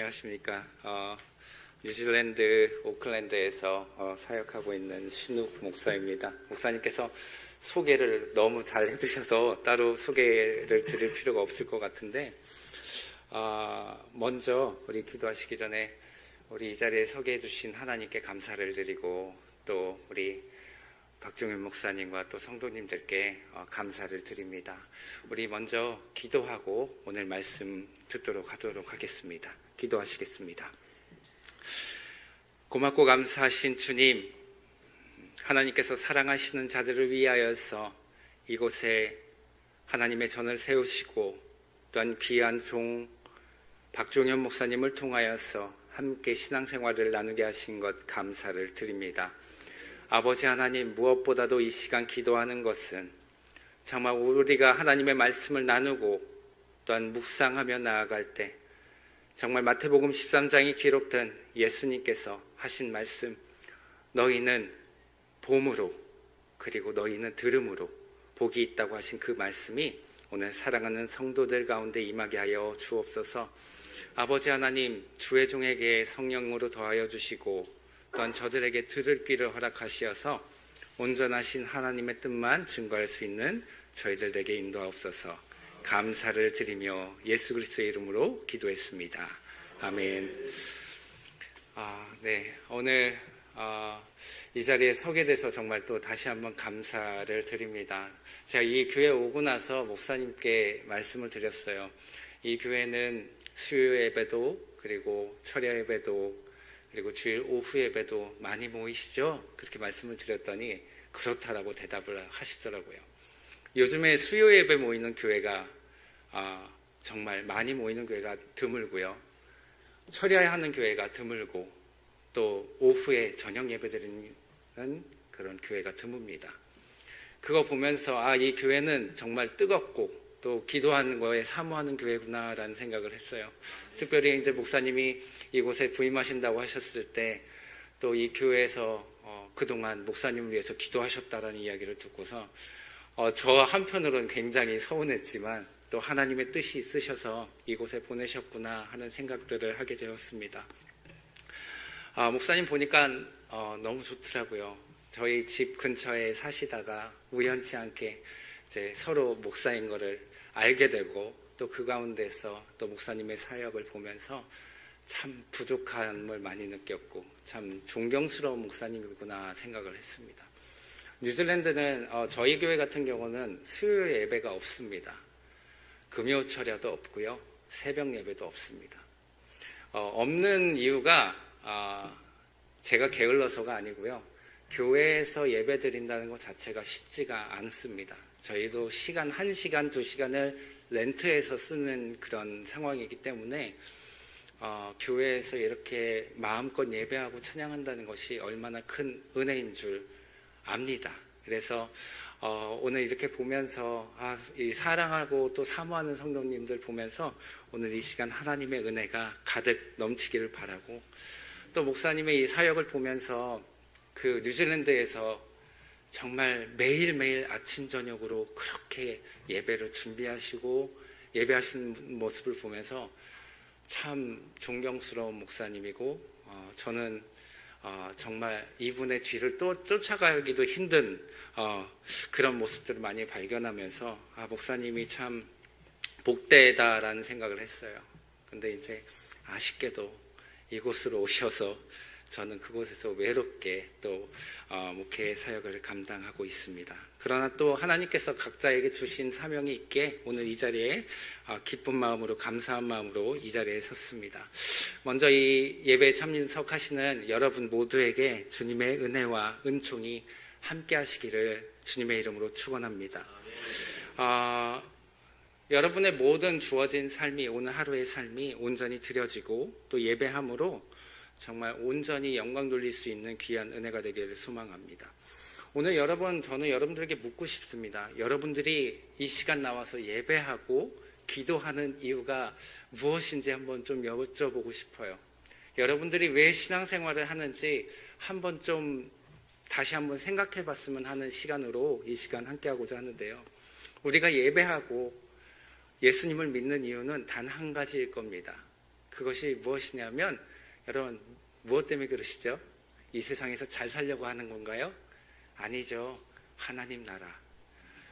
안녕하십니까. 뉴질랜드 오클랜드에서 사역하고 있는 신욱 목사입니다. 목사님께서 소개를 너무 잘 해주셔서 따로 소개를 드릴 필요가 없을 것 같은데, 먼저 우리 기도하시기 전에 우리 이 자리에 서게 해주신 하나님께 감사를 드리고, 또 우리 박종윤 목사님과 또 성도님들께 감사를 드립니다. 우리 먼저 기도하고 오늘 말씀 듣도록 하도록 하겠습니다. 기도하시겠습니다. 고맙고 감사하신 주님, 하나님께서 사랑하시는 자들을 위하여서 이곳에 하나님의 전을 세우시고 또한 귀한 종 박종현 목사님을 통하여서 함께 신앙생활을 나누게 하신 것 감사를 드립니다. 아버지 하나님, 무엇보다도 이 시간 기도하는 것은 정말 우리가 하나님의 말씀을 나누고 또한 묵상하며 나아갈 때 정말 마태복음 13장에 기록된 예수님께서 하신 말씀, 너희는 봄으로 그리고 너희는 들음으로 복이 있다고 하신 그 말씀이 오늘 사랑하는 성도들 가운데 임하게 하여 주옵소서. 아버지 하나님, 주의 종에게 성령으로 더하여 주시고 또한 저들에게 들을 귀를 허락하시어서 온전하신 하나님의 뜻만 증거할 수 있는 저희들에게 인도하옵소서. 감사를 드리며 예수 그리스도의 이름으로 기도했습니다. 아멘. 네, 오늘 이 자리에 서게 돼서 정말 또 다시 한번 감사를 드립니다. 제가 이 교회 오고 나서 목사님께 말씀을 드렸어요. 이 교회는 수요 예배도 그리고 철야 예배도 그리고 주일 오후 예배도 많이 모이시죠? 그렇게 말씀을 드렸더니 그렇다라고 대답을 하시더라고요. 요즘에 수요 예배 모이는 교회가 정말 많이 모이는 교회가 드물고요. 철야 하는 교회가 드물고 또 오후에 저녁 예배 드리는 그런 교회가 드뭅니다. 그거 보면서 이 교회는 정말 뜨겁고 또 기도하는 거에 사모하는 교회구나라는 생각을 했어요. 특별히 이제 목사님이 이곳에 부임하신다고 하셨을 때 또 이 교회에서 그동안 목사님을 위해서 기도하셨다라는 이야기를 듣고서 저 한편으로는 굉장히 서운했지만 또 하나님의 뜻이 있으셔서 이곳에 보내셨구나 하는 생각들을 하게 되었습니다. 목사님 보니까 너무 좋더라고요. 저희 집 근처에 사시다가 우연치 않게 이제 서로 목사인 거를 알게 되고 또 그 가운데서 또 목사님의 사역을 보면서 참 부족함을 많이 느꼈고 참 존경스러운 목사님이구나 생각을 했습니다. 뉴질랜드는 저희 교회 같은 경우는 수요 예배가 없습니다. 금요 철야도 없고요. 새벽 예배도 없습니다. 없는 이유가 제가 게을러서가 아니고요. 교회에서 예배 드린다는 것 자체가 쉽지가 않습니다. 저희도 시간 1시간, 2시간을 렌트해서 쓰는 그런 상황이기 때문에 교회에서 이렇게 마음껏 예배하고 찬양한다는 것이 얼마나 큰 은혜인 줄 압니다. 그래서 오늘 이렇게 보면서 이 사랑하고 또 사모하는 성도님들 보면서 오늘 이 시간 하나님의 은혜가 가득 넘치기를 바라고, 또 목사님의 이 사역을 보면서 그 뉴질랜드에서 정말 매일매일 아침 저녁으로 그렇게 예배를 준비하시고 예배하시는 모습을 보면서 참 존경스러운 목사님이고 저는 정말 이분의 뒤를 또 쫓아가기도 힘든 그런 모습들을 많이 발견하면서 목사님이 참 복되다라는 생각을 했어요. 근데 이제 아쉽게도 이곳으로 오셔서 저는 그곳에서 외롭게 또 목회 사역을 감당하고 있습니다. 그러나 또 하나님께서 각자에게 주신 사명이 있게 오늘 이 자리에 기쁜 마음으로 감사한 마음으로 이 자리에 섰습니다. 먼저 이 예배에 참석하시는 여러분 모두에게 주님의 은혜와 은총이 함께 하시기를 주님의 이름으로 축원합니다. 여러분의 모든 주어진 삶이, 오늘 하루의 삶이 온전히 드려지고 또 예배함으로 정말 온전히 영광 돌릴 수 있는 귀한 은혜가 되기를 소망합니다. 오늘 저는 여러분들에게 묻고 싶습니다. 여러분들이 이 시간 나와서 예배하고 기도하는 이유가 무엇인지 한번 좀 여쭤보고 싶어요. 여러분들이 왜 신앙생활을 하는지 한번 좀 다시 한번 생각해 봤으면 하는 시간으로 이 시간 함께 하고자 하는데요. 우리가 예배하고 예수님을 믿는 이유는 단 한 가지일 겁니다. 그것이 무엇이냐면, 여러분, 무엇 때문에 그러시죠? 이 세상에서 잘 살려고 하는 건가요? 아니죠. 하나님 나라.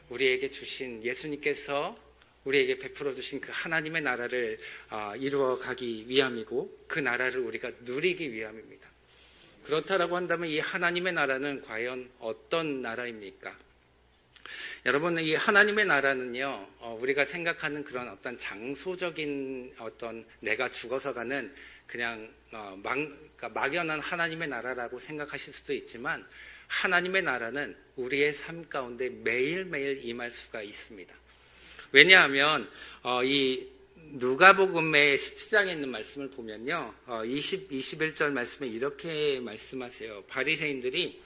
우리에게 주신, 예수님께서 우리에게 베풀어 주신 그 하나님의 나라를 이루어 가기 위함이고, 그 나라를 우리가 누리기 위함입니다. 그렇다라고 한다면 이 하나님의 나라는 과연 어떤 나라입니까? 여러분, 이 하나님의 나라는요, 우리가 생각하는 그런 어떤 장소적인 어떤 내가 죽어서 가는 그냥 그러니까 막연한 하나님의 나라라고 생각하실 수도 있지만, 하나님의 나라는 우리의 삶 가운데 매일매일 임할 수가 있습니다. 왜냐하면 이 누가복음의 17장에 있는 말씀을 보면요, 21절 말씀에 이렇게 말씀하세요. 바리새인들이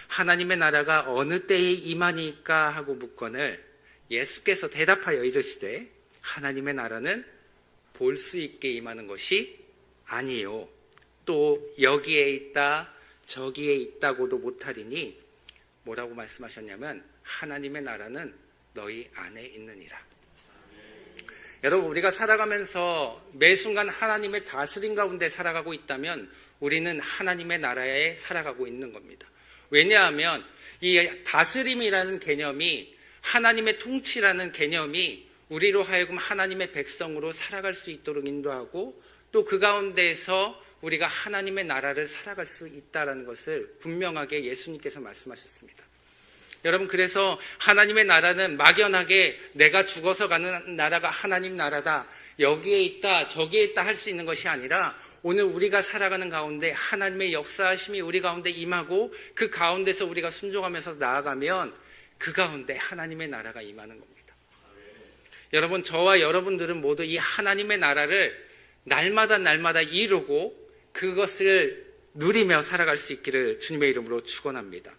하나님의 나라가 어느 때에 임하니까 하고 묻거늘 예수께서 대답하여 이르시되 하나님의 나라는 볼 수 있게 임하는 것이 아니요, 또 여기에 있다 저기에 있다고도 못하리니, 뭐라고 말씀하셨냐면 하나님의 나라는 너희 안에 있느니라. 여러분, 우리가 살아가면서 매 순간 하나님의 다스림 가운데 살아가고 있다면 우리는 하나님의 나라에 살아가고 있는 겁니다. 왜냐하면 이 다스림이라는 개념이, 하나님의 통치라는 개념이 우리로 하여금 하나님의 백성으로 살아갈 수 있도록 인도하고, 또 그 가운데에서 우리가 하나님의 나라를 살아갈 수 있다는 것을 분명하게 예수님께서 말씀하셨습니다. 여러분, 그래서 하나님의 나라는 막연하게 내가 죽어서 가는 나라가 하나님 나라다, 여기에 있다 저기에 있다 할 수 있는 것이 아니라, 오늘 우리가 살아가는 가운데 하나님의 역사하심이 우리 가운데 임하고, 그 가운데서 우리가 순종하면서 나아가면 그 가운데 하나님의 나라가 임하는 겁니다. 여러분, 저와 여러분들은 모두 이 하나님의 나라를 날마다 이루고 그것을 누리며 살아갈 수 있기를 주님의 이름으로 축원합니다.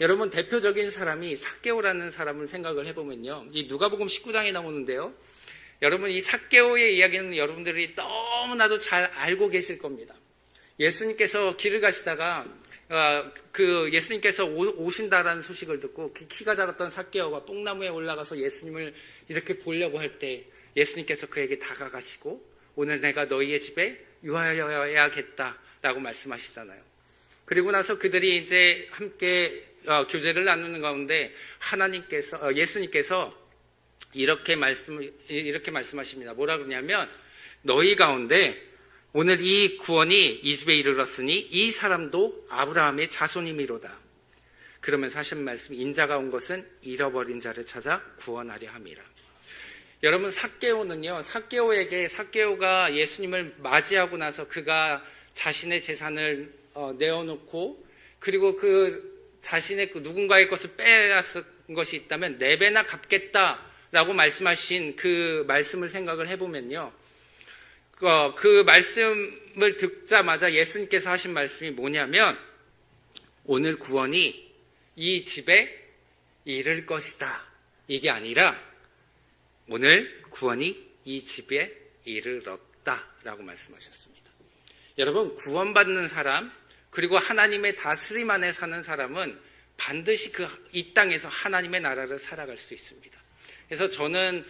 여러분, 대표적인 사람이 삭개오라는 사람을 생각을 해보면요, 이 누가복음 19장에 나오는데요, 여러분, 이 삭개오의 이야기는 여러분들이 너무나도 잘 알고 계실 겁니다. 예수님께서 길을 가시다가 예수님께서 오신다라는 소식을 듣고 그 키가 작았던 삭개오가 뽕나무에 올라가서 예수님을 이렇게 보려고 할 때 예수님께서 그에게 다가가시고 오늘 내가 너희의 집에 유하여야겠다라고 말씀하시잖아요. 그리고 나서 그들이 이제 함께 교제를 나누는 가운데 예수님께서 이렇게 말씀하십니다. 뭐라 그러냐면, 너희 가운데 오늘 이 구원이 이 집에 이르렀으니 이 사람도 아브라함의 자손이미로다. 그러면서 하신 말씀이, 인자가 온 것은 잃어버린 자를 찾아 구원하려 함이라. 여러분, 삭개오가 예수님을 맞이하고 나서 그가 자신의 재산을 내어놓고, 그리고 그 자신의 누군가의 것을 빼앗은 것이 있다면 4배나 갚겠다라고 말씀하신 그 말씀을 생각을 해보면요, 그 말씀을 듣자마자 예수님께서 하신 말씀이 뭐냐면, 오늘 구원이 이 집에 이를 것이다, 이게 아니라 오늘 구원이 이 집에 이르렀다라고 말씀하셨습니다. 여러분, 구원받는 사람, 그리고 하나님의 다스림 안에 사는 사람은 반드시 이 땅에서 하나님의 나라를 살아갈 수 있습니다. 그래서 저는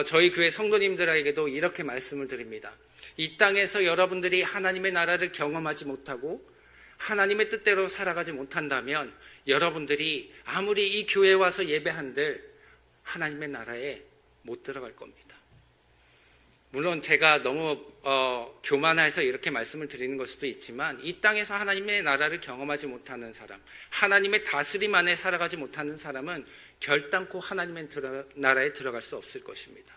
저희 교회 성도님들에게도 이렇게 말씀을 드립니다. 이 땅에서 여러분들이 하나님의 나라를 경험하지 못하고 하나님의 뜻대로 살아가지 못한다면 여러분들이 아무리 이 교회에 와서 예배한들 하나님의 나라에 못 들어갈 겁니다. 물론 제가 너무 교만해서 이렇게 말씀을 드리는 걸 수도 있지만, 이 땅에서 하나님의 나라를 경험하지 못하는 사람, 하나님의 다스림 안에 살아가지 못하는 사람은 결단코 하나님의 나라에 들어갈 수 없을 것입니다.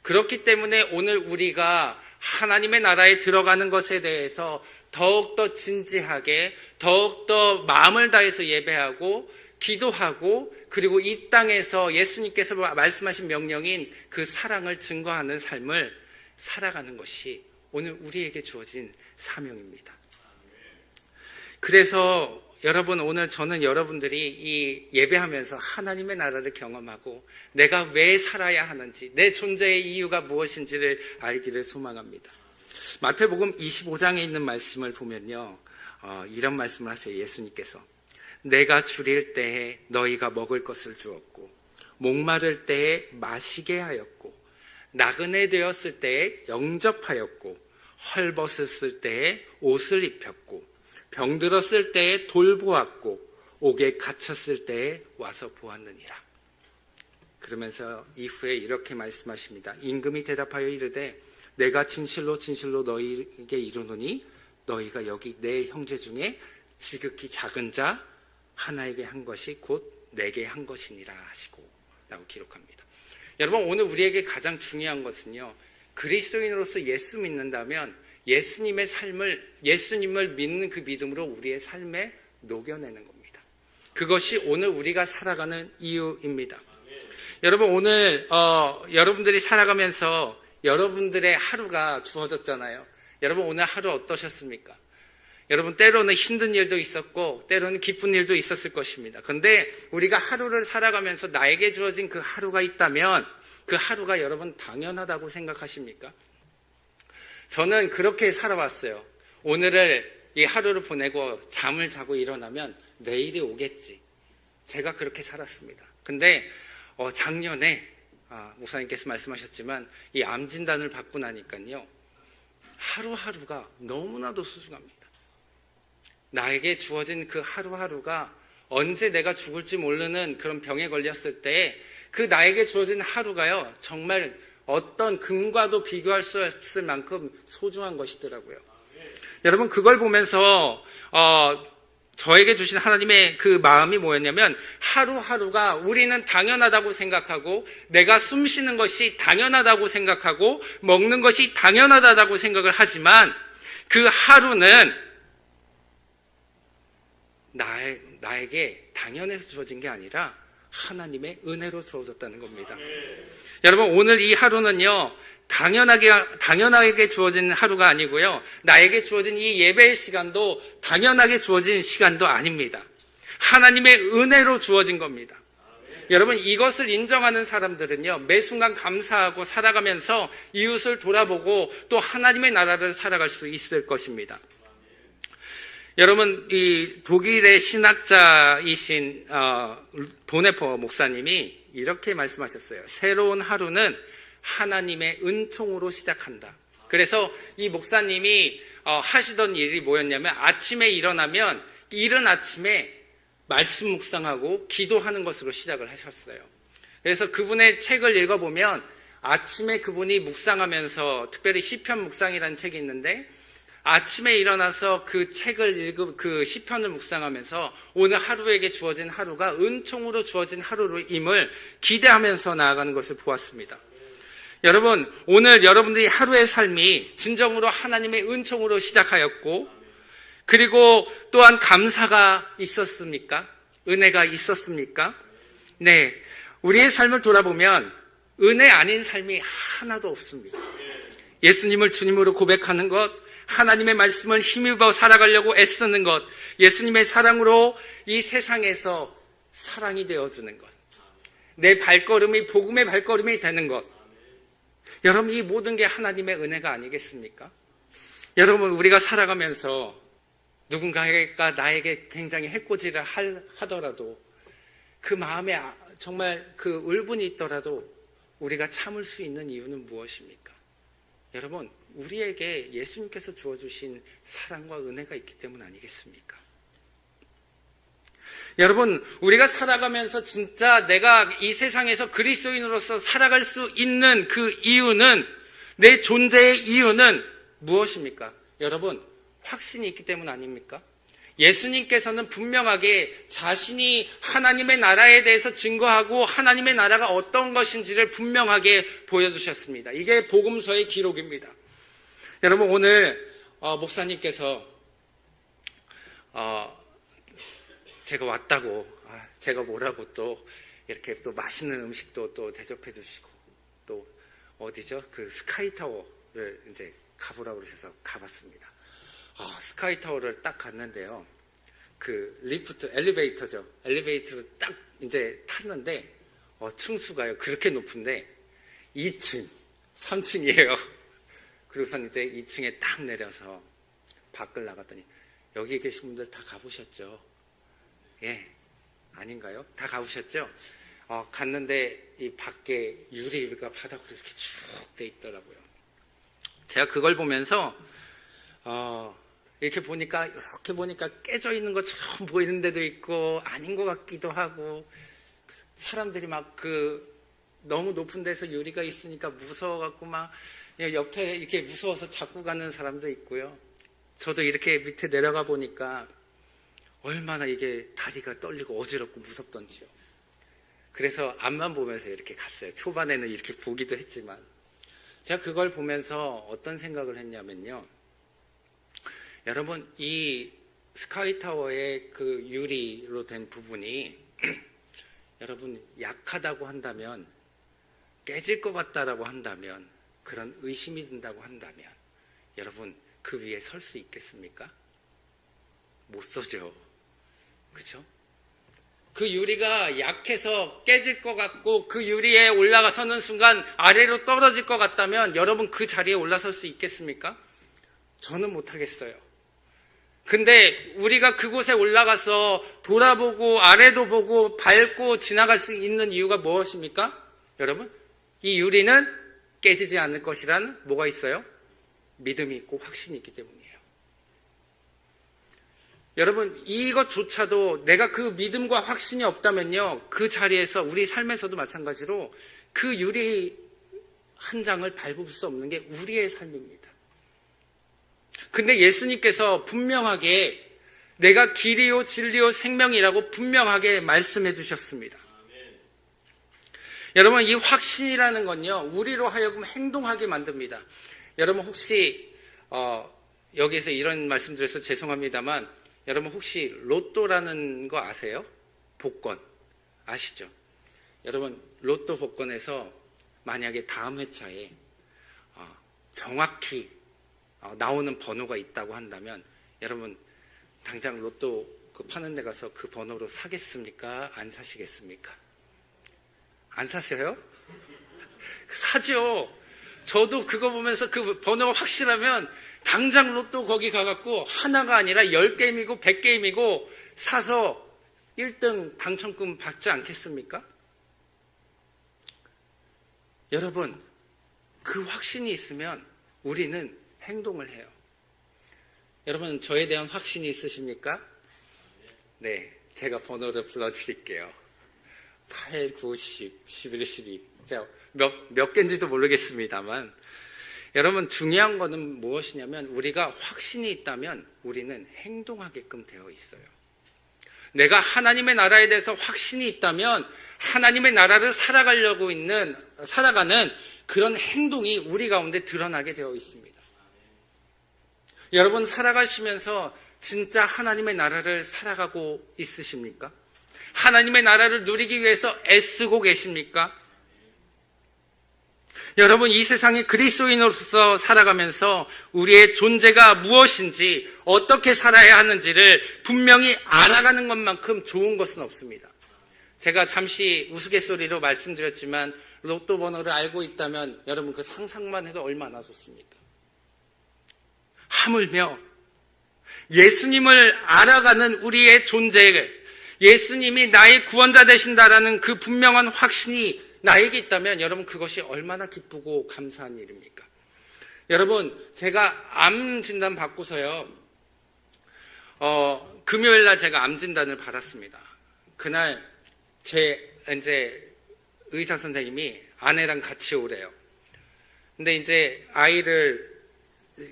그렇기 때문에 오늘 우리가 하나님의 나라에 들어가는 것에 대해서 더욱더 진지하게, 더욱더 마음을 다해서 예배하고 기도하고, 그리고 이 땅에서 예수님께서 말씀하신 명령인 그 사랑을 증거하는 삶을 살아가는 것이 오늘 우리에게 주어진 사명입니다. 그래서 여러분, 오늘 저는 여러분들이 이 예배하면서 하나님의 나라를 경험하고 내가 왜 살아야 하는지, 내 존재의 이유가 무엇인지를 알기를 소망합니다. 마태복음 25장에 있는 말씀을 보면요, 이런 말씀을 하세요. 예수님께서 내가 줄일 때에 너희가 먹을 것을 주었고, 목마를 때에 마시게 하였고, 나그네 되었을 때에 영접하였고, 헐벗었을 때에 옷을 입혔고 병들었을 때에 돌보았고 옥에 갇혔을 때에 와서 보았느니라. 그러면서 이후에 이렇게 말씀하십니다. 임금이 대답하여 이르되 내가 진실로 진실로 너희에게 이르노니 너희가 여기 내 형제 중에 지극히 작은 자 하나에게 한 것이 곧 내게 한 것이니라 하시고 라고 기록합니다. 여러분, 오늘 우리에게 가장 중요한 것은요, 그리스도인으로서 예수 믿는다면 예수님의 삶을, 예수님을 믿는 그 믿음으로 우리의 삶에 녹여내는 겁니다. 그것이 오늘 우리가 살아가는 이유입니다. 여러분, 오늘 여러분들이 살아가면서 여러분들의 하루가 주어졌잖아요. 여러분, 오늘 하루 어떠셨습니까? 여러분, 때로는 힘든 일도 있었고 때로는 기쁜 일도 있었을 것입니다. 그런데 우리가 하루를 살아가면서 나에게 주어진 그 하루가 있다면 그 하루가 여러분 당연하다고 생각하십니까? 저는 그렇게 살아왔어요. 오늘을 이 하루를 보내고 잠을 자고 일어나면 내일이 오겠지. 제가 그렇게 살았습니다. 근데 작년에 목사님께서 말씀하셨지만 이 암 진단을 받고 나니까요, 하루하루가 너무나도 소중합니다. 나에게 주어진 그 하루하루가 언제 내가 죽을지 모르는 그런 병에 걸렸을 때 그 나에게 주어진 하루가요, 정말 어떤 금과도 비교할 수 없을 만큼 소중한 것이더라고요. 여러분, 그걸 보면서 저에게 주신 하나님의 그 마음이 뭐였냐면, 하루하루가 우리는 당연하다고 생각하고 내가 숨 쉬는 것이 당연하다고 생각하고 먹는 것이 당연하다고 생각을 하지만 그 하루는 나에게 당연해서 주어진 게 아니라 하나님의 은혜로 주어졌다는 겁니다. 여러분, 오늘 이 하루는요, 당연하게 주어진 하루가 아니고요, 나에게 주어진 이 예배의 시간도 당연하게 주어진 시간도 아닙니다. 하나님의 은혜로 주어진 겁니다. 여러분, 이것을 인정하는 사람들은요, 매 순간 감사하고 살아가면서 이웃을 돌아보고 또 하나님의 나라를 살아갈 수 있을 것입니다. 여러분, 이 독일의 신학자이신 보네퍼 목사님이 이렇게 말씀하셨어요. 새로운 하루는 하나님의 은총으로 시작한다. 그래서 이 목사님이 하시던 일이 뭐였냐면, 아침에 일어나면 이른 아침에 말씀 묵상하고 기도하는 것으로 시작을 하셨어요. 그래서 그분의 책을 읽어보면 아침에 그분이 묵상하면서, 특별히 시편 묵상이라는 책이 있는데, 아침에 일어나서 그 책을 읽고 그 시편을 묵상하면서 오늘 하루에게 주어진 하루가 은총으로 주어진 하루임을 기대하면서 나아가는 것을 보았습니다. 여러분, 오늘 여러분들이 하루의 삶이 진정으로 하나님의 은총으로 시작하였고, 그리고 또한 감사가 있었습니까? 은혜가 있었습니까? 네, 우리의 삶을 돌아보면 은혜 아닌 삶이 하나도 없습니다. 예수님을 주님으로 고백하는 것, 하나님의 말씀을 힘입어 살아가려고 애쓰는 것, 예수님의 사랑으로 이 세상에서 사랑이 되어주는 것, 내 발걸음이 복음의 발걸음이 되는 것, 여러분, 이 모든 게 하나님의 은혜가 아니겠습니까? 여러분, 우리가 살아가면서 누군가가 나에게 굉장히 해코지를 하더라도 그 마음에 정말 그 울분이 있더라도 우리가 참을 수 있는 이유는 무엇입니까? 여러분, 우리에게 예수님께서 주어주신 사랑과 은혜가 있기 때문 아니겠습니까? 여러분, 우리가 살아가면서 진짜 내가 이 세상에서 그리스도인으로서 살아갈 수 있는 그 이유는, 내 존재의 이유는 무엇입니까? 여러분, 확신이 있기 때문 아닙니까? 예수님께서는 분명하게 자신이 하나님의 나라에 대해서 증거하고 하나님의 나라가 어떤 것인지를 분명하게 보여주셨습니다. 이게 복음서의 기록입니다. 여러분, 오늘 목사님께서 제가 왔다고, 제가 뭐라고 또 이렇게 또 맛있는 음식도 또 대접해 주시고, 또 어디죠? 그 스카이타워를 이제 가보라고 그러셔서 가봤습니다. 스카이타워를 딱 갔는데요, 그 리프트, 엘리베이터죠. 엘리베이터를 딱 이제 탔는데 층수가요 그렇게 높은데 2층, 3층이에요. 그리고선 이제 2층에 딱 내려서 밖을 나갔더니, 여기 계신 분들 다 가보셨죠? 예, 아닌가요? 다 가보셨죠? 갔는데 이 밖에 유리가 바닥으로 이렇게 쭉 돼 있더라고요. 제가 그걸 보면서 이렇게 보니까 깨져 있는 것처럼 보이는 데도 있고 아닌 것 같기도 하고, 사람들이 막 너무 높은 데서 유리가 있으니까 무서워갖고 막 옆에 이렇게 무서워서 잡고 가는 사람도 있고요. 저도 이렇게 밑에 내려가 보니까 얼마나 이게 다리가 떨리고 어지럽고 무섭던지요. 그래서 앞만 보면서 이렇게 갔어요. 초반에는 이렇게 보기도 했지만. 제가 그걸 보면서 어떤 생각을 했냐면요. 여러분, 이 스카이타워의 그 유리로 된 부분이 여러분 약하다고 한다면, 깨질 것 같다라고 한다면, 그런 의심이 든다고 한다면 여러분 그 위에 설 수 있겠습니까? 못 서죠. 그렇죠? 그 유리가 약해서 깨질 것 같고 그 유리에 올라가서는 순간 아래로 떨어질 것 같다면 여러분 그 자리에 올라설 수 있겠습니까? 저는 못하겠어요. 근데 우리가 그곳에 올라가서 돌아보고 아래도 보고 밟고 지나갈 수 있는 이유가 무엇입니까? 여러분, 이 유리는 깨지지 않을 것이라는 뭐가 있어요? 믿음이 있고 확신이 있기 때문이에요. 여러분, 이것조차도 내가 그 믿음과 확신이 없다면요, 그 자리에서 우리 삶에서도 마찬가지로 그 유리 한 장을 밟을 수 없는 게 우리의 삶입니다. 근데 예수님께서 분명하게 내가 길이요 진리요 생명이라고 분명하게 말씀해 주셨습니다. 여러분, 이 확신이라는 건요, 우리로 하여금 행동하게 만듭니다. 여러분 혹시 여기서 이런 말씀 드려서 죄송합니다만, 여러분 혹시 로또라는 거 아세요? 복권 아시죠? 여러분, 로또 복권에서 만약에 다음 회차에 정확히 나오는 번호가 있다고 한다면 여러분 당장 로또 파는 데 가서 그 번호로 사겠습니까? 안 사시겠습니까? 안 사세요? 사죠. 저도 그거 보면서 그 번호가 확실하면 당장 로또 거기 가갖고 하나가 아니라 10게임이고 100게임이고 사서 1등 당첨금 받지 않겠습니까? 여러분, 그 확신이 있으면 우리는 행동을 해요. 여러분, 저에 대한 확신이 있으십니까? 네, 제가 번호를 불러드릴게요. 8, 9, 10, 11, 12. 제가 몇 개인지도 모르겠습니다만, 여러분 중요한 거는 무엇이냐면 우리가 확신이 있다면 우리는 행동하게끔 되어 있어요. 내가 하나님의 나라에 대해서 확신이 있다면 하나님의 나라를 살아가는 그런 행동이 우리 가운데 드러나게 되어 있습니다. 여러분 살아가시면서 진짜 하나님의 나라를 살아가고 있으십니까? 하나님의 나라를 누리기 위해서 애쓰고 계십니까? 여러분, 이 세상에 그리스도인으로서 살아가면서 우리의 존재가 무엇인지, 어떻게 살아야 하는지를 분명히 알아가는 것만큼 좋은 것은 없습니다. 제가 잠시 우스갯소리로 말씀드렸지만 로또 번호를 알고 있다면 여러분 그 상상만 해도 얼마나 좋습니까? 하물며 예수님을 알아가는 우리의 존재, 예수님이 나의 구원자 되신다라는 그 분명한 확신이 나에게 있다면 여러분 그것이 얼마나 기쁘고 감사한 일입니까? 여러분, 제가 암 진단 받고서요, 금요일 날 제가 암 진단을 받았습니다. 그날 이제 의사 선생님이 아내랑 같이 오래요. 근데 이제 아이를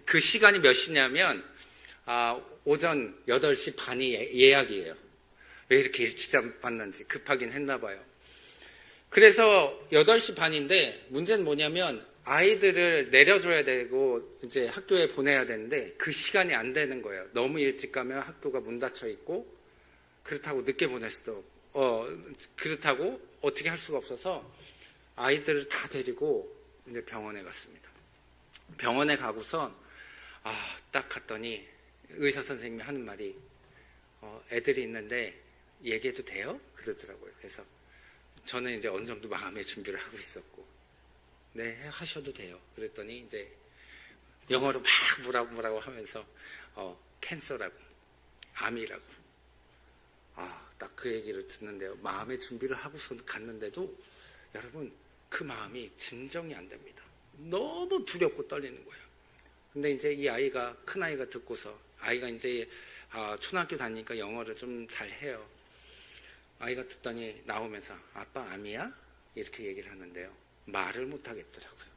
그 시간이 몇 시냐면 오전 8시 반이 예약이에요. 왜 이렇게 일찍 받는지 급하긴 했나 봐요. 그래서 8시 반인데 문제는 뭐냐면 아이들을 내려줘야 되고 이제 학교에 보내야 되는데 그 시간이 안 되는 거예요. 너무 일찍 가면 학교가 문 닫혀 있고, 그렇다고 늦게 보낼 수도 그렇다고 어떻게 할 수가 없어서 아이들을 다 데리고 이제 병원에 갔습니다. 병원에 가고선 딱 갔더니 의사 선생님이 하는 말이 애들이 있는데 얘기해도 돼요? 그러더라고요. 그래서 저는 이제 어느 정도 마음의 준비를 하고 있었고, 네, 하셔도 돼요. 그랬더니 이제 영어로 막 뭐라고 하면서 캔서라고, 암이라고. 딱 그 얘기를 듣는데요, 마음의 준비를 하고서 갔는데도 여러분 그 마음이 진정이 안 됩니다. 너무 두렵고 떨리는 거예요. 근데 이제 이 아이가, 큰 아이가 듣고서, 아이가 이제 초등학교 다니니까 영어를 좀 잘해요. 아이가 듣더니 나오면서 아빠 암이야? 이렇게 얘기를 하는데요. 말을 못 하겠더라고요.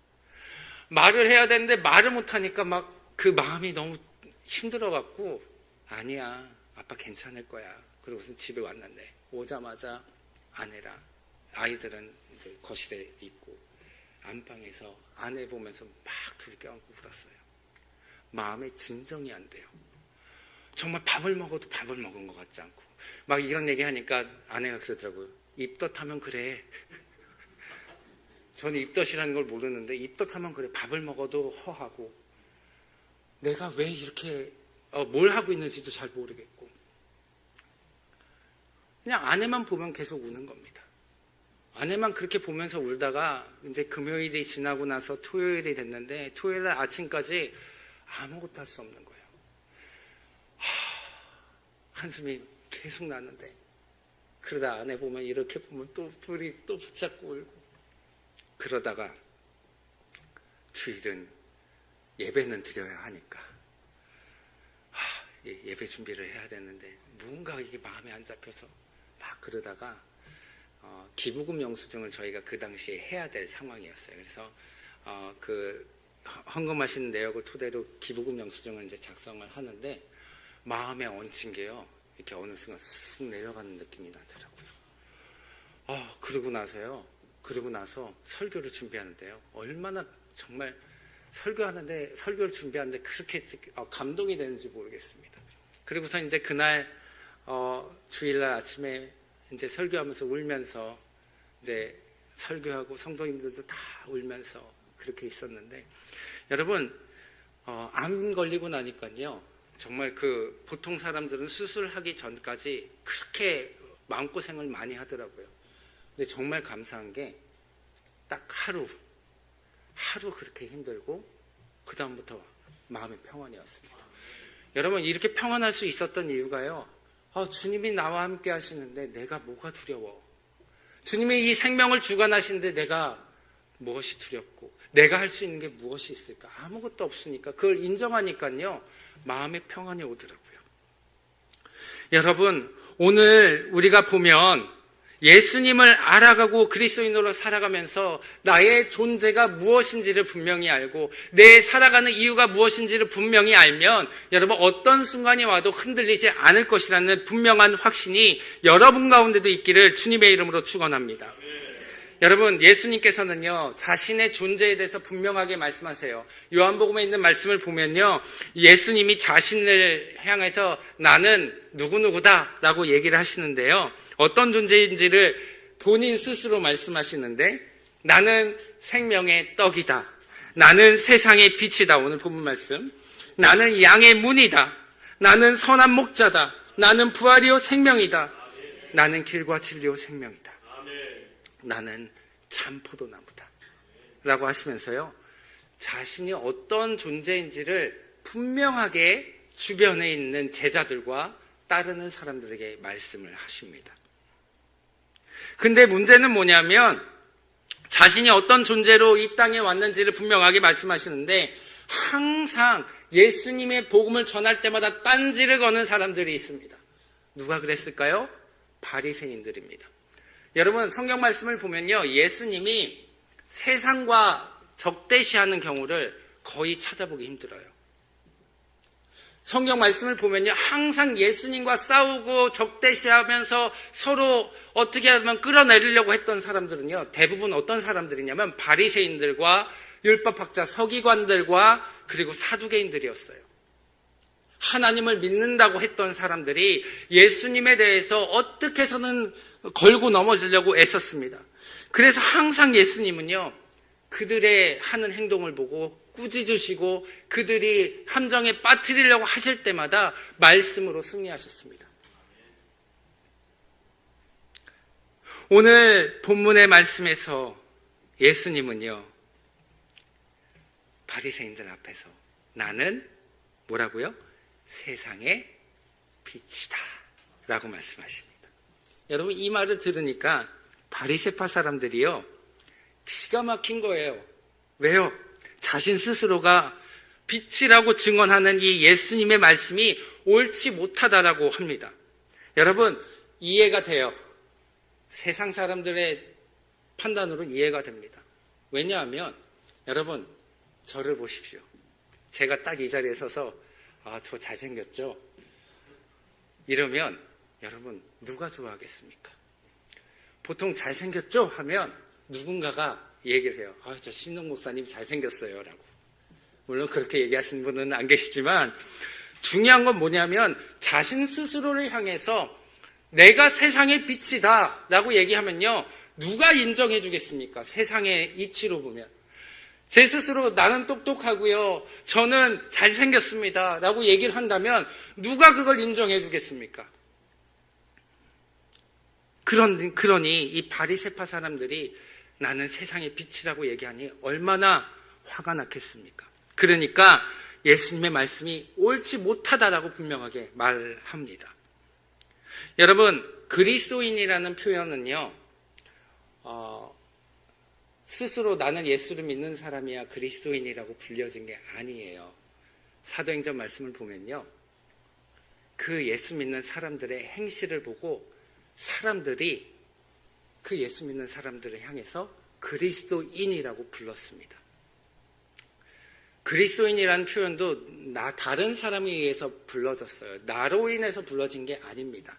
말을 해야 되는데 말을 못 하니까 막 그 마음이 너무 힘들어갖고 아니야, 아빠 괜찮을 거야. 그러고서 집에 왔는데 오자마자 아내랑 아이들은 이제 거실에 있고 안방에서 아내 보면서 막 둘이 껴안고 울었어요. 마음에 진정이 안 돼요. 정말 밥을 먹어도 밥을 먹은 것 같지 않고 막 이런 얘기하니까 아내가 그러더라고요. 입덧하면 그래. 저는 입덧이라는 걸 모르는데 입덧하면 그래. 밥을 먹어도 허하고 내가 왜 이렇게 뭘 하고 있는지도 잘 모르겠고 그냥 아내만 보면 계속 우는 겁니다. 아내만 그렇게 보면서 울다가 이제 금요일이 지나고 나서 토요일이 됐는데 토요일 날 아침까지 아무것도 할 수 없는 거예요. 한숨이 계속 나는데 그러다 아내 보면 이렇게 보면 또 둘이 또 붙잡고 울고 그러다가 주일은 예배는 드려야 하니까 예배 준비를 해야 되는데 뭔가 이게 마음에 안 잡혀서 막 그러다가 기부금 영수증을 저희가 그 당시에 해야 될 상황이었어요. 그래서 그 헌금하시는 내역을 토대로 기부금 영수증을 이제 작성을 하는데 마음에 얹힌 게요. 이렇게 어느 순간 쑥 내려가는 느낌이 나더라고요. 그러고 나서 설교를 준비하는데요. 얼마나 정말 설교를 준비하는데 그렇게 감동이 되는지 모르겠습니다. 그리고서 이제 그날 주일날 아침에 이제 설교하면서 울면서 이제 설교하고 성도님들도 다 울면서 그렇게 있었는데 여러분 암 걸리고 나니까요 정말 그 보통 사람들은 수술하기 전까지 그렇게 마음고생을 많이 하더라고요. 근데 정말 감사한 게 딱 하루 그렇게 힘들고 그 다음부터 마음의 평안이 왔습니다. 여러분 이렇게 평안할 수 있었던 이유가요. 주님이 나와 함께 하시는데 내가 뭐가 두려워. 주님이 이 생명을 주관하시는데 내가 무엇이 두렵고 내가 할 수 있는 게 무엇이 있을까. 아무것도 없으니까 그걸 인정하니까요 마음의 평안이 오더라고요. 여러분 오늘 우리가 보면 예수님을 알아가고 그리스도인으로 살아가면서 나의 존재가 무엇인지를 분명히 알고 내 살아가는 이유가 무엇인지를 분명히 알면 여러분 어떤 순간이 와도 흔들리지 않을 것이라는 분명한 확신이 여러분 가운데도 있기를 주님의 이름으로 축원합니다. 여러분 예수님께서는요 자신의 존재에 대해서 분명하게 말씀하세요. 요한복음에 있는 말씀을 보면요 예수님이 자신을 향해서 나는 누구누구다 라고 얘기를 하시는데요 어떤 존재인지를 본인 스스로 말씀하시는데 나는 생명의 떡이다. 나는 세상의 빛이다. 오늘 본문 말씀. 나는 양의 문이다. 나는 선한 목자다. 나는 부활이요 생명이다. 나는 길과 진리요 생명이다. 나는 참 포도나무다. 라고 하시면서요. 자신이 어떤 존재인지를 분명하게 주변에 있는 제자들과 따르는 사람들에게 말씀을 하십니다. 근데 문제는 뭐냐면 자신이 어떤 존재로 이 땅에 왔는지를 분명하게 말씀하시는데 항상 예수님의 복음을 전할 때마다 딴지를 거는 사람들이 있습니다. 누가 그랬을까요? 바리새인들입니다. 여러분 성경 말씀을 보면요 예수님이 세상과 적대시하는 경우를 거의 찾아보기 힘들어요. 성경 말씀을 보면요 항상 예수님과 싸우고 적대시하면서 서로 어떻게 하면 끌어내리려고 했던 사람들은요 대부분 어떤 사람들이냐면 바리새인들과 율법학자 서기관들과 그리고 사두개인들이었어요. 하나님을 믿는다고 했던 사람들이 예수님에 대해서 어떻게 해서는 걸고 넘어지려고 애썼습니다. 그래서 항상 예수님은요 그들의 하는 행동을 보고 꾸짖으시고 그들이 함정에 빠뜨리려고 하실 때마다 말씀으로 승리하셨습니다. 오늘 본문의 말씀에서 예수님은요 바리새인들 앞에서 나는 뭐라고요? 세상의 빛이다 라고 말씀하십니다. 여러분 이 말을 들으니까 바리새파 사람들이요 기가 막힌 거예요. 왜요? 자신 스스로가 빛이라고 증언하는 이 예수님의 말씀이 옳지 못하다라고 합니다. 여러분, 이해가 돼요. 세상 사람들의 판단으로 이해가 됩니다. 왜냐하면 여러분, 저를 보십시오. 제가 딱 이 자리에 서서 저 잘생겼죠? 이러면 여러분, 누가 좋아하겠습니까? 보통 잘생겼죠? 하면 누군가가 얘기를 해요. 저 신동 목사님 잘생겼어요 라고. 물론 그렇게 얘기하시는 분은 안 계시지만 중요한 건 뭐냐면 자신 스스로를 향해서 내가 세상의 빛이다 라고 얘기하면요, 누가 인정해 주겠습니까? 세상의 이치로 보면 제 스스로 나는 똑똑하고요, 저는 잘생겼습니다 라고 얘기를 한다면 누가 그걸 인정해 주겠습니까? 그러니 이 바리새파 사람들이 나는 세상의 빛이라고 얘기하니 얼마나 화가 났겠습니까? 그러니까 예수님의 말씀이 옳지 못하다라고 분명하게 말합니다. 여러분, 그리스도인이라는 표현은요, 스스로 나는 예수를 믿는 사람이야 그리스도인이라고 불려진 게 아니에요. 사도행전 말씀을 보면요, 그 예수 믿는 사람들의 행실을 보고 사람들이 그 예수 믿는 사람들을 향해서 그리스도인이라고 불렀습니다. 그리스도인이라는 표현도 다른 사람에 의해서 불러졌어요. 나로 인해서 불러진 게 아닙니다.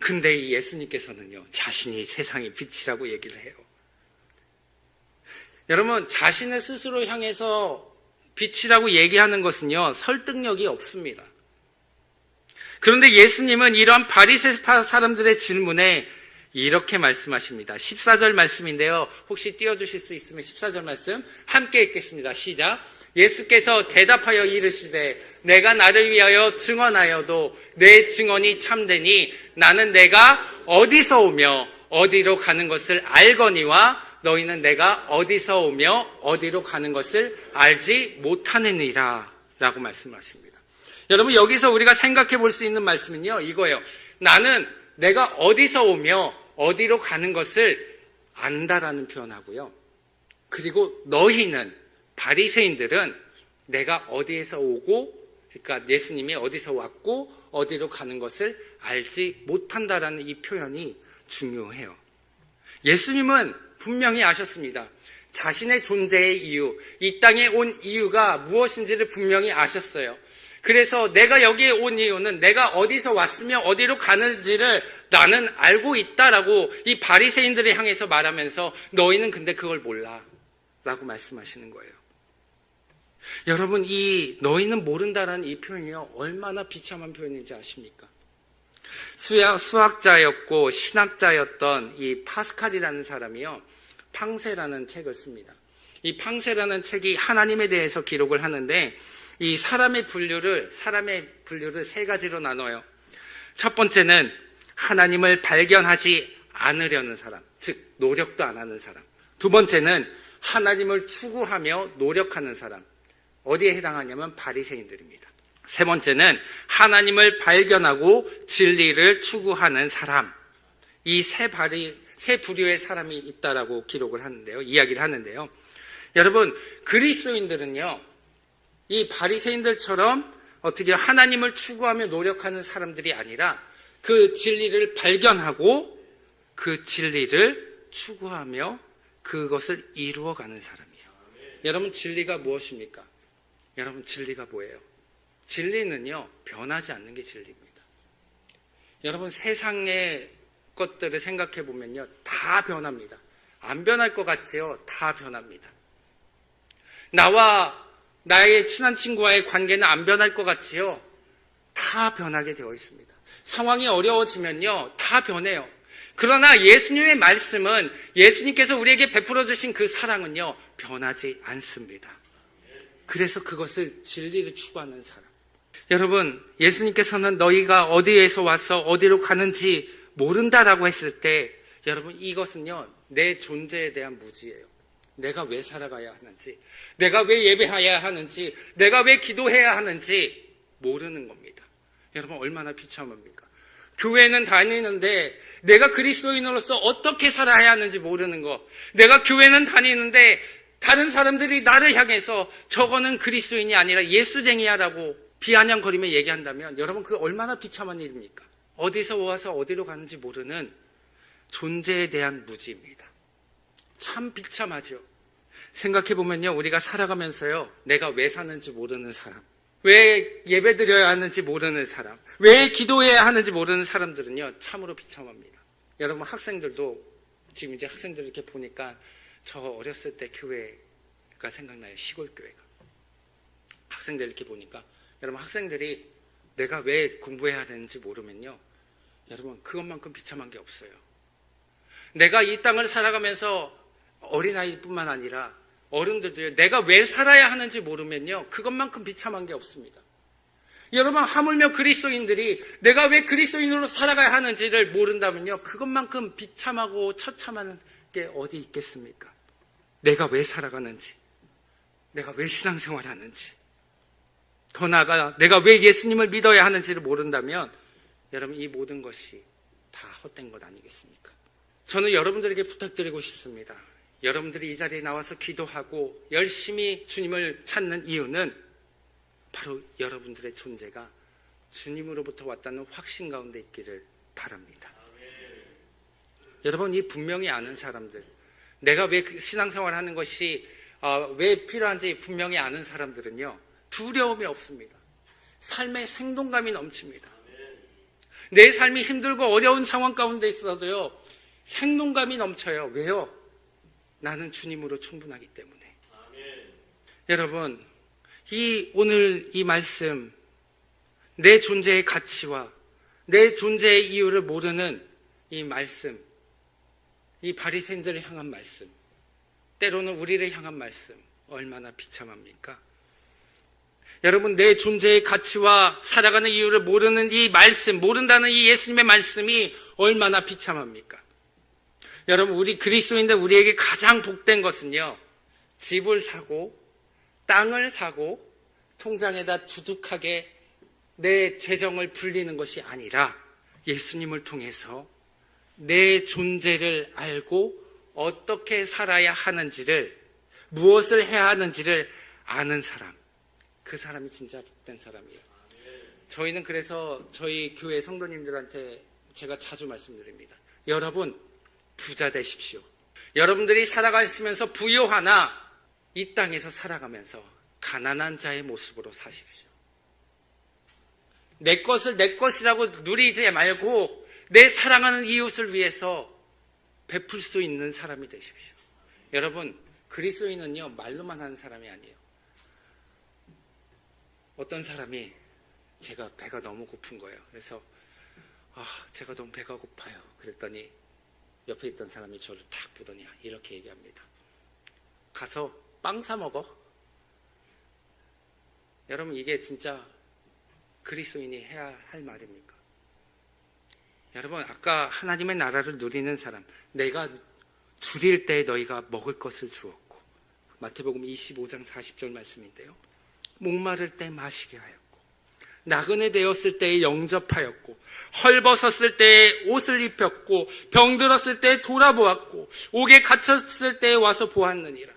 근데 이 예수님께서는요, 자신이 세상의 빛이라고 얘기를 해요. 여러분, 자신을 스스로 향해서 빛이라고 얘기하는 것은요, 설득력이 없습니다. 그런데 예수님은 이러한 바리새파 사람들의 질문에 이렇게 말씀하십니다. 14절 말씀인데요. 혹시 띄워주실 수 있으면 14절 말씀 함께 읽겠습니다. 시작. 예수께서 대답하여 이르시되 내가 나를 위하여 증언하여도 내 증언이 참되니 나는 내가 어디서 오며 어디로 가는 것을 알거니와 너희는 내가 어디서 오며 어디로 가는 것을 알지 못하느니라 라고 말씀하십니다. 여러분, 여기서 우리가 생각해 볼 수 있는 말씀은요, 이거예요. 나는 내가 어디서 오며 어디로 가는 것을 안다라는 표현하고요, 그리고 너희는, 바리새인들은 내가 어디에서 오고, 그러니까 예수님이 어디서 왔고 어디로 가는 것을 알지 못한다라는 이 표현이 중요해요. 예수님은 분명히 아셨습니다. 자신의 존재의 이유, 이 땅에 온 이유가 무엇인지를 분명히 아셨어요. 그래서 내가 여기에 온 이유는 내가 어디서 왔으며 어디로 가는지를 나는 알고 있다라고 이 바리새인들을 향해서 말하면서 너희는 근데 그걸 몰라 라고 말씀하시는 거예요. 여러분, 이 너희는 모른다라는 이 표현이요, 얼마나 비참한 표현인지 아십니까? 수학자였고 신학자였던 이 파스칼이라는 사람이요, 팡세라는 책을 씁니다. 이 팡세라는 책이 하나님에 대해서 기록을 하는데 이 사람의 분류를 세 가지로 나눠요. 첫 번째는 하나님을 발견하지 않으려는 사람, 즉 노력도 안 하는 사람. 두 번째는 하나님을 추구하며 노력하는 사람. 어디에 해당하냐면 바리새인들입니다. 세 번째는 하나님을 발견하고 진리를 추구하는 사람. 이 세 부류의 사람이 있다라고 기록을 하는데요. 이야기를 하는데요. 여러분, 그리스도인들은요, 이 바리새인들처럼 어떻게 하나님을 추구하며 노력하는 사람들이 아니라 그 진리를 발견하고 그 진리를 추구하며 그것을 이루어가는 사람이에요. 여러분, 진리가 무엇입니까? 여러분, 진리가 뭐예요? 진리는요, 변하지 않는 게 진리입니다. 여러분, 세상의 것들을 생각해 보면요, 다 변합니다. 안 변할 것 같지요? 다 변합니다. 나와 나의 친한 친구와의 관계는 안 변할 것 같지요? 다 변하게 되어 있습니다. 상황이 어려워지면요, 다 변해요. 그러나 예수님의 말씀은, 예수님께서 우리에게 베풀어 주신 그 사랑은요, 변하지 않습니다. 그래서 그것을 진리를 추구하는 사람. 여러분, 예수님께서는 너희가 어디에서 와서 어디로 가는지 모른다라고 했을 때, 여러분, 이것은요, 내 존재에 대한 무지예요. 내가 왜 살아가야 하는지, 내가 왜 예배해야 하는지, 내가 왜 기도해야 하는지 모르는 겁니다. 여러분, 얼마나 비참합니까? 교회는 다니는데 내가 그리스도인으로서 어떻게 살아야 하는지 모르는 거, 내가 교회는 다니는데 다른 사람들이 나를 향해서 저거는 그리스도인이 아니라 예수쟁이야 라고 비아냥거리며 얘기한다면 여러분 그게 얼마나 비참한 일입니까? 어디서 와서 어디로 가는지 모르는 존재에 대한 무지입니다. 참 비참하죠. 생각해보면요, 우리가 살아가면서요, 내가 왜 사는지 모르는 사람, 왜 예배 드려야 하는지 모르는 사람, 왜 기도해야 하는지 모르는 사람들은요, 참으로 비참합니다. 여러분 학생들도 지금 이제 학생들 이렇게 보니까 저 어렸을 때 교회가 생각나요. 시골 교회가. 학생들 이렇게 보니까 여러분 학생들이 내가 왜 공부해야 되는지 모르면요, 여러분 그것만큼 비참한 게 없어요. 내가 이 땅을 살아가면서 어린아이뿐만 아니라 어른들도요, 내가 왜 살아야 하는지 모르면요, 그것만큼 비참한 게 없습니다. 여러분 하물며 그리스도인들이 내가 왜 그리스도인으로 살아가야 하는지를 모른다면요, 그것만큼 비참하고 처참한 게 어디 있겠습니까? 내가 왜 살아가는지, 내가 왜 신앙생활하는지, 더 나아가 내가 왜 예수님을 믿어야 하는지를 모른다면 여러분 이 모든 것이 다 헛된 것 아니겠습니까? 저는 여러분들에게 부탁드리고 싶습니다. 여러분들이 이 자리에 나와서 기도하고 열심히 주님을 찾는 이유는 바로 여러분들의 존재가 주님으로부터 왔다는 확신 가운데 있기를 바랍니다. 여러분 이 분명히 아는 사람들, 내가 왜 신앙생활 하는 것이 왜 필요한지 분명히 아는 사람들은요, 두려움이 없습니다. 삶의 생동감이 넘칩니다. 내 삶이 힘들고 어려운 상황 가운데 있어도요, 생동감이 넘쳐요. 왜요? 나는 주님으로 충분하기 때문에. 여러분, 오늘 이 말씀, 내 존재의 가치와 내 존재의 이유를 모르는 이 말씀, 이 바리새인들을 향한 말씀, 때로는 우리를 향한 말씀, 얼마나 비참합니까? 여러분, 내 존재의 가치와 살아가는 이유를 모르는 이 말씀, 모른다는 이 예수님의 말씀이 얼마나 비참합니까? 여러분, 우리 그리스도인들 우리에게 가장 복된 것은요, 집을 사고 땅을 사고 통장에다 두둑하게 내 재정을 불리는 것이 아니라 예수님을 통해서 내 존재를 알고 어떻게 살아야 하는지를, 무엇을 해야 하는지를 아는 사람, 그 사람이 진짜 복된 사람이에요. 저희는 그래서 저희 교회 성도님들한테 제가 자주 말씀드립니다. 여러분 부자 되십시오. 여러분들이 살아가시면서 부유하나 이 땅에서 살아가면서 가난한 자의 모습으로 사십시오. 내 것을 내 것이라고 누리지 말고 내 사랑하는 이웃을 위해서 베풀 수 있는 사람이 되십시오. 여러분, 그리스도인은요, 말로만 하는 사람이 아니에요. 어떤 사람이 제가 배가 너무 고픈 거예요. 그래서 제가 너무 배가 고파요. 그랬더니 옆에 있던 사람이 저를 탁 보더니 이렇게 얘기합니다. 가서 빵 사 먹어. 여러분, 이게 진짜 그리스도인이 해야 할 말입니까? 여러분, 아까 하나님의 나라를 누리는 사람, 내가 줄일 때 너희가 먹을 것을 주었고, 마태복음 25장 40절 말씀인데요, 목마를 때 마시게 하였고, 나그네 되었을 때에 영접하였고, 헐벗었을 때에 옷을 입혔고, 병들었을 때에 돌아보았고, 옥에 갇혔을 때에 와서 보았느니라.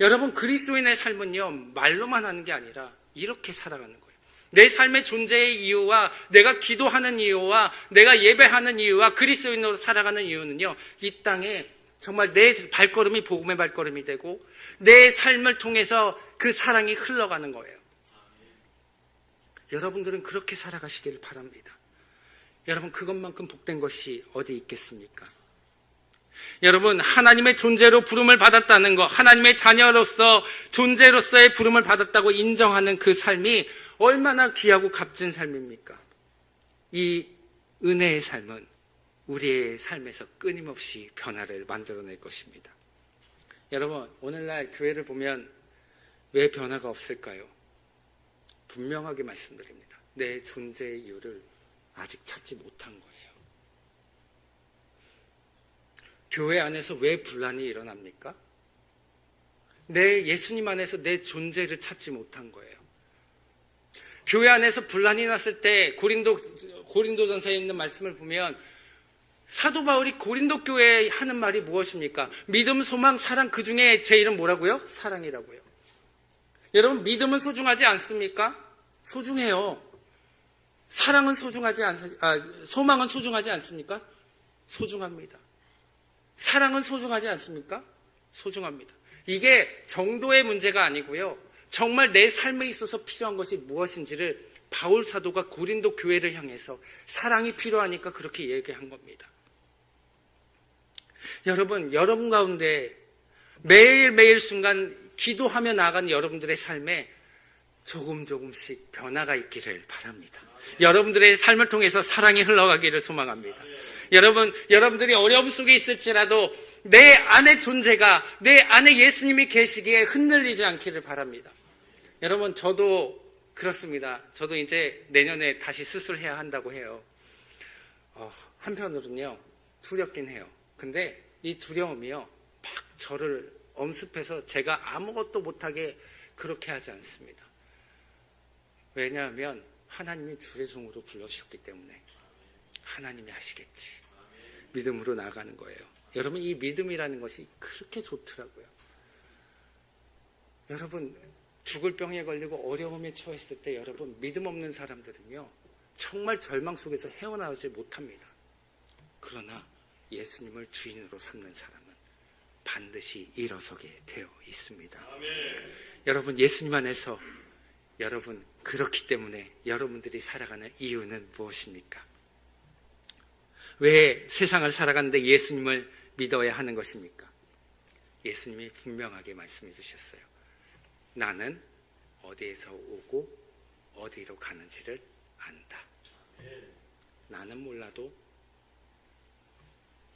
여러분, 그리스도인의 삶은요, 말로만 하는 게 아니라 이렇게 살아가는 거예요. 내 삶의 존재의 이유와 내가 기도하는 이유와 내가 예배하는 이유와 그리스도인으로 살아가는 이유는요, 이 땅에 정말 내 발걸음이 복음의 발걸음이 되고 내 삶을 통해서 그 사랑이 흘러가는 거예요. 여러분들은 그렇게 살아가시기를 바랍니다. 여러분, 그것만큼 복된 것이 어디 있겠습니까? 여러분, 하나님의 존재로 부름을 받았다는 것, 하나님의 자녀로서 존재로서의 부름을 받았다고 인정하는 그 삶이 얼마나 귀하고 값진 삶입니까? 이 은혜의 삶은 우리의 삶에서 끊임없이 변화를 만들어낼 것입니다. 여러분, 오늘날 교회를 보면 왜 변화가 없을까요? 분명하게 말씀드립니다. 내 존재의 이유를 아직 찾지 못한 거예요. 교회 안에서 왜 분란이 일어납니까? 내 예수님 안에서 내 존재를 찾지 못한 거예요. 교회 안에서 분란이 났을 때 고린도전서에 있는 말씀을 보면 사도 바울이 고린도 교회에 하는 말이 무엇입니까? 믿음, 소망, 사랑, 그 중에 제 이름 뭐라고요? 사랑이라고요. 여러분, 믿음은 소중하지 않습니까? 소중해요. 사랑은 소망은 소중하지 않습니까? 소중합니다. 사랑은 소중하지 않습니까? 소중합니다. 이게 정도의 문제가 아니고요. 정말 내 삶에 있어서 필요한 것이 무엇인지를 바울 사도가 고린도 교회를 향해서 사랑이 필요하니까 그렇게 얘기한 겁니다. 여러분 가운데 매일매일 순간 기도하며 나아가는 여러분들의 삶에 조금씩 변화가 있기를 바랍니다. 여러분들의 삶을 통해서 사랑이 흘러가기를 소망합니다. 여러분들이 어려움 속에 있을지라도 내 안의 존재가, 내 안에 예수님이 계시기에 흔들리지 않기를 바랍니다. 여러분, 저도 그렇습니다. 저도 이제 내년에 다시 수술해야 한다고 해요. 한편으로는요, 두렵긴 해요. 근데 이 두려움이요, 막 저를 엄습해서 제가 아무것도 못하게 그렇게 하지 않습니다. 왜냐하면 하나님이 주의 종으로 불러주셨기 때문에 하나님이 하시겠지. 믿음으로 나아가는 거예요. 여러분, 이 믿음이라는 것이 그렇게 좋더라고요. 여러분, 죽을 병에 걸리고 어려움에 처했을 때 여러분, 믿음 없는 사람들은요, 정말 절망 속에서 헤어나오지 못합니다. 그러나 예수님을 주인으로 삼는 사람은 반드시 일어서게 되어 있습니다. 아멘. 여러분, 예수님 안에서 여러분, 그렇기 때문에 여러분들이 살아가는 이유는 무엇입니까? 왜 세상을 살아가는데 예수님을 믿어야 하는 것입니까? 예수님이 분명하게 말씀해 주셨어요. 나는 어디에서 오고 어디로 가는지를 안다. 나는 몰라도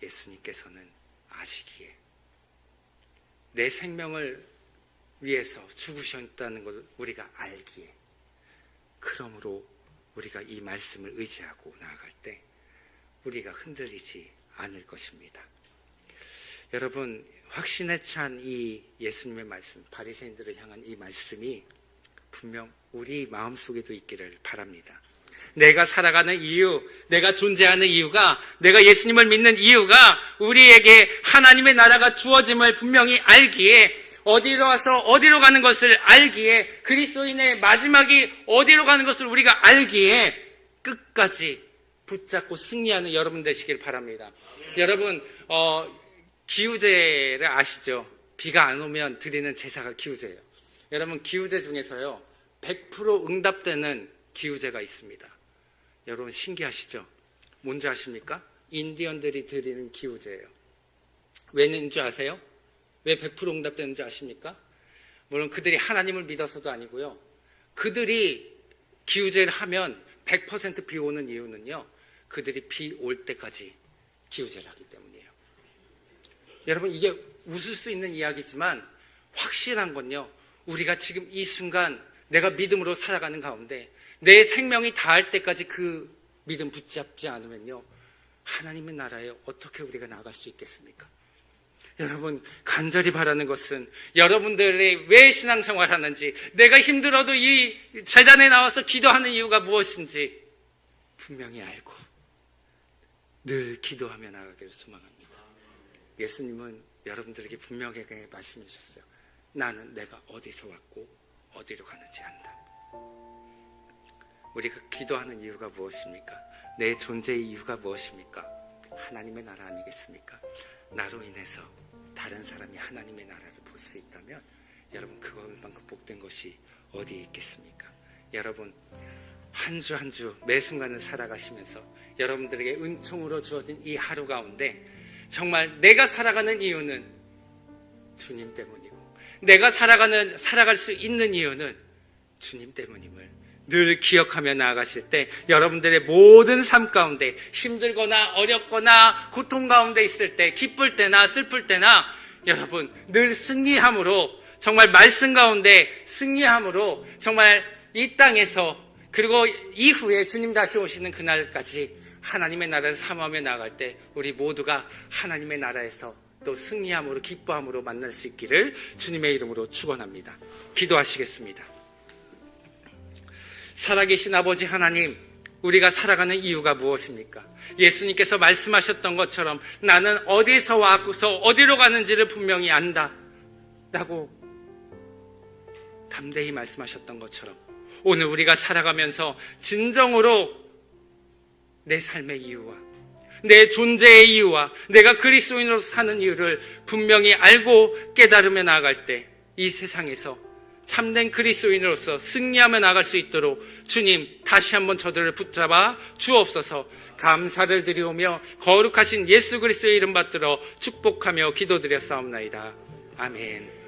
예수님께서는 아시기에 내 생명을 위해서 죽으셨다는 것을 우리가 알기에, 그러므로 우리가 이 말씀을 의지하고 나아갈 때 우리가 흔들리지 않을 것입니다. 여러분, 확신에 찬 이 예수님의 말씀, 바리새인들을 향한 이 말씀이 분명 우리 마음속에도 있기를 바랍니다. 내가 살아가는 이유, 내가 존재하는 이유가, 내가 예수님을 믿는 이유가 우리에게 하나님의 나라가 주어짐을 분명히 알기에, 어디로 와서 어디로 가는 것을 알기에, 그리스도인의 마지막이 어디로 가는 것을 우리가 알기에 끝까지 붙잡고 승리하는 여러분 되시길 바랍니다. 여러분, 기우제를 아시죠? 비가 안 오면 드리는 제사가 기우제예요. 여러분, 기우제 중에서요, 100% 응답되는 기우제가 있습니다. 여러분, 신기하시죠? 뭔지 아십니까? 인디언들이 드리는 기우제예요. 왜인 줄 아세요? 왜 100% 응답되는지 아십니까? 물론 그들이 하나님을 믿어서도 아니고요. 그들이 기우제를 하면 100% 비 오는 이유는요, 그들이 비 올 때까지 기우제를 하기 때문이에요. 여러분, 이게 웃을 수 있는 이야기지만 확실한 건요, 우리가 지금 이 순간 내가 믿음으로 살아가는 가운데 내 생명이 다할 때까지 그 믿음 붙잡지 않으면요, 하나님의 나라에 어떻게 우리가 나갈 수 있겠습니까? 여러분, 간절히 바라는 것은 여러분들이 왜 신앙생활 하는지, 내가 힘들어도 이 재단에 나와서 기도하는 이유가 무엇인지 분명히 알고 늘 기도하며 나가기를 소망합니다. 예수님은 여러분들에게 분명하게 말씀해 주셨어요. 나는 내가 어디서 왔고 어디로 가는지 안다. 우리가 기도하는 이유가 무엇입니까? 내 존재의 이유가 무엇입니까? 하나님의 나라 아니겠습니까? 나로 인해서 다른 사람이 하나님의 나라를 볼 수 있다면 여러분, 그것만큼 복된 것이 어디에 있겠습니까? 여러분, 한 주 한 주 매 순간을 살아가시면서 여러분들에게 은총으로 주어진 이 하루 가운데 정말 내가 살아가는 이유는 주님 때문이고, 내가 살아갈 수 있는 이유는 주님 때문임을 늘 기억하며 나아가실 때 여러분들의 모든 삶 가운데 힘들거나 어렵거나 고통 가운데 있을 때, 기쁠 때나 슬플 때나 여러분 늘 승리함으로, 정말 말씀 가운데 승리함으로, 정말 이 땅에서 그리고 이후에 주님 다시 오시는 그날까지 하나님의 나라를 사모하며 나아갈 때 우리 모두가 하나님의 나라에서 또 승리함으로, 기뻐함으로 만날 수 있기를 주님의 이름으로 축원합니다. 기도하시겠습니다. 살아계신 아버지 하나님, 우리가 살아가는 이유가 무엇입니까? 예수님께서 말씀하셨던 것처럼 나는 어디서 와서 어디로 가는지를 분명히 안다 라고 담대히 말씀하셨던 것처럼 오늘 우리가 살아가면서 진정으로 내 삶의 이유와 내 존재의 이유와 내가 그리스도인으로 사는 이유를 분명히 알고 깨달으며 나아갈 때 이 세상에서 참된 그리스도인으로서 승리하며 나갈 수 있도록 주님 다시 한번 저들을 붙잡아 주옵소서. 감사를 드리오며 거룩하신 예수 그리스도의 이름 받들어 축복하며 기도드렸사옵나이다. 아멘.